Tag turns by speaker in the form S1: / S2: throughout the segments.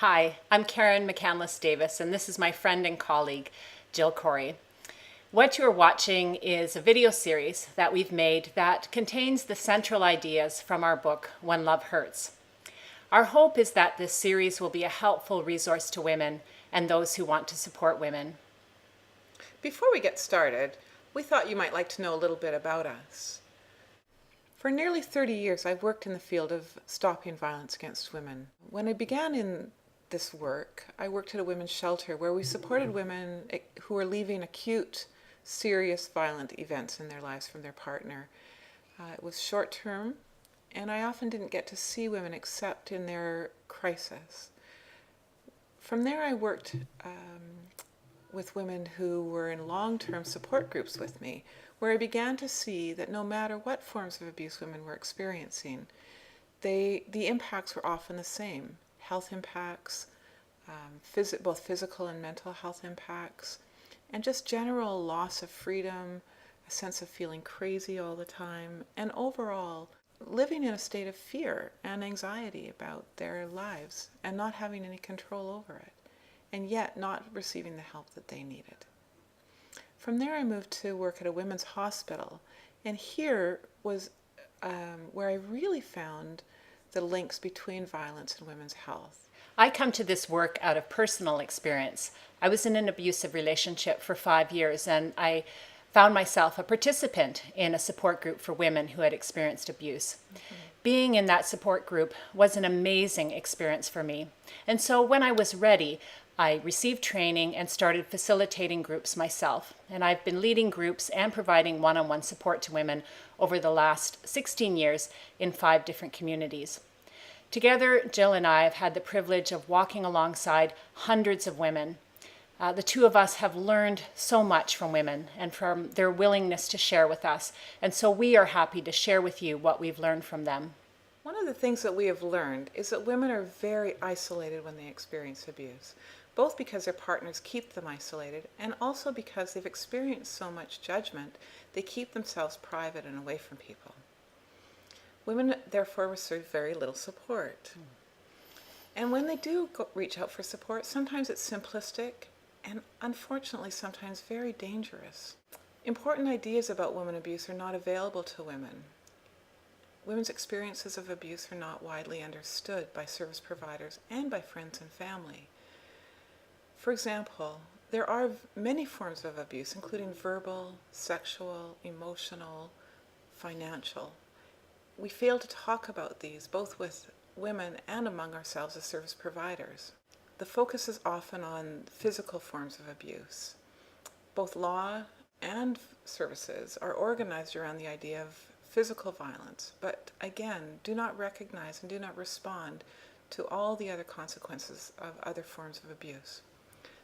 S1: Hi, I'm Karen McAndless-Davis, and this is my friend and colleague, Jill Cory. What you're watching is a video series that we've made that contains the central ideas from our book, When Love Hurts. Our hope is that this series will be a helpful resource to women and those who want to support women.
S2: Before we get started, we thought you might like to know a little bit about us. For nearly 30 years, I've worked in the field of stopping violence against women. When I began in this work, I worked at a women's shelter where we supported women who were leaving acute, serious, violent events in their lives from their partner. It was short term, and I often didn't get to see women except in their crisis. From there, I worked with women who were in long-term support groups with me, where I began to see that no matter what forms of abuse women were experiencing, the impacts were often the same. Health impacts, both physical and mental health impacts, and just general loss of freedom, a sense of feeling crazy all the time, and overall living in a state of fear and anxiety about their lives and not having any control over it, and yet not receiving the help that they needed. From there, I moved to work at a women's hospital, and here was where I really found the links between violence and women's health.
S1: I come to this work out of personal experience. I was in an abusive relationship for 5 years, and I found myself a participant in a support group for women who had experienced abuse. Being in that support group was an amazing experience for me. And so when I was ready, I received training and started facilitating groups myself. And I've been leading groups and providing one-on-one support to women over the last 16 years in 5 different communities. Together, Jill and I have had the privilege of walking alongside hundreds of women. The two of us have learned so much from women and from their willingness to share with us. And so we are happy to share with you what we've learned from them.
S2: One of the things that we have learned is that women are very isolated when they experience abuse, both because their partners keep them isolated and also because they've experienced so much judgment, they keep themselves private and away from people. Women, therefore, receive very little support. And when they do reach out for support, sometimes it's simplistic and unfortunately sometimes very dangerous. Important ideas about women abuse are not available to women. Women's experiences of abuse are not widely understood by service providers and by friends and family. For example, there are many forms of abuse, including verbal, sexual, emotional, financial. We fail to talk about these, both with women and among ourselves as service providers. The focus is often on physical forms of abuse. Both law and services are organized around the idea of physical violence, but again, do not recognize and do not respond to all the other consequences of other forms of abuse.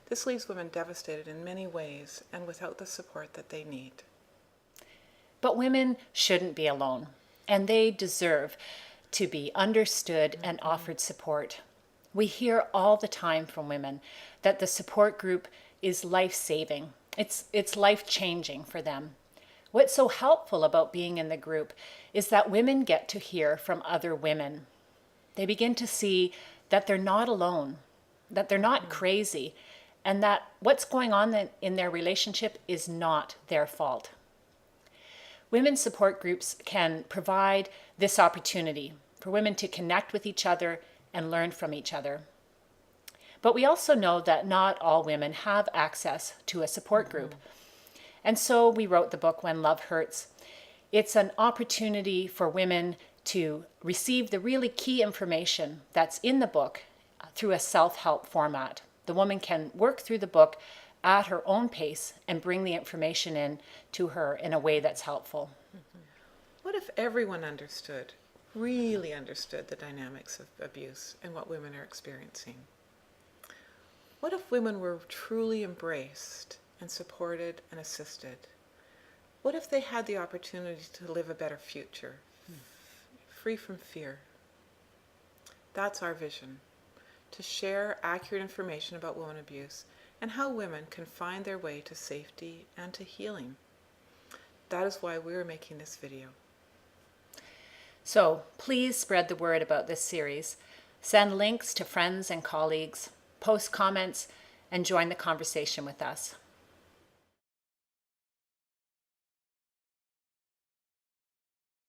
S2: This leaves women devastated in many ways and without the support that they need.
S1: But women shouldn't be alone, and they deserve to be understood and offered support. We hear all the time from women that the support group is life-saving. It's life-changing for them. What's so helpful about being in the group is that women get to hear from other women. They begin to see that they're not alone, that they're not crazy, and that what's going on in their relationship is not their fault. Women's support groups can provide this opportunity for women to connect with each other and learn from each other. But we also know that not all women have access to a support group. And so we wrote the book, When Love Hurts. It's an opportunity for women to receive the really key information that's in the book through a self-help format. The woman can work through the book at her own pace and bring the information in to her in a way that's helpful.
S2: What if everyone really understood the dynamics of abuse and what women are experiencing? What if women were truly embraced and supported and assisted? What if they had the opportunity to live a better future, free from fear? That's our vision, to share accurate information about women abuse and how women can find their way to safety and to healing. That is why we're making this video.
S1: So please spread the word about this series. Send links to friends and colleagues, post comments, and join the conversation with us.